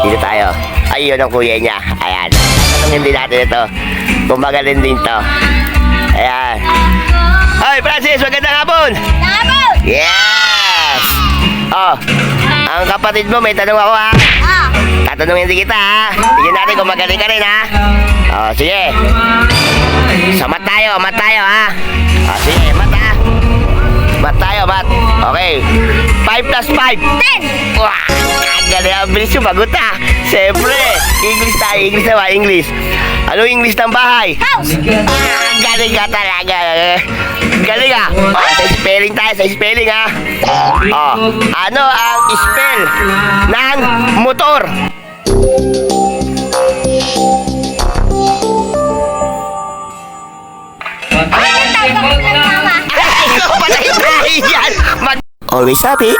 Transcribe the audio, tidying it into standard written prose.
Dito tayo. Ayun ang kuya niya. Ayan. Tanungin din natin ito. Kung magaling din to. Ayan. Hoy, Francis, magandang hapon. Tapos! Yes! Oh, ang kapatid mo, may tanong ako ha. Ah! Tatanungin din kita ha. Tignan natin kung magaling ka rin ha. Oh, sige. So, mat tayo ha. Oh, sige, mat ha. Mat tayo, mat. Okay. 5 plus 5. 10! Wah, galing ang bilis yung bagot ha. Siyempre, English tayo. English naman, English. Ano English ng bahay? House! Galing ka talaga. Galing ah. Oh, sa spelling tayo, sa spelling ah. Oh, ano ang spell ng motor? Ano tawag ng mama? Ay, ikaw pala yung tayo yan. Always happy.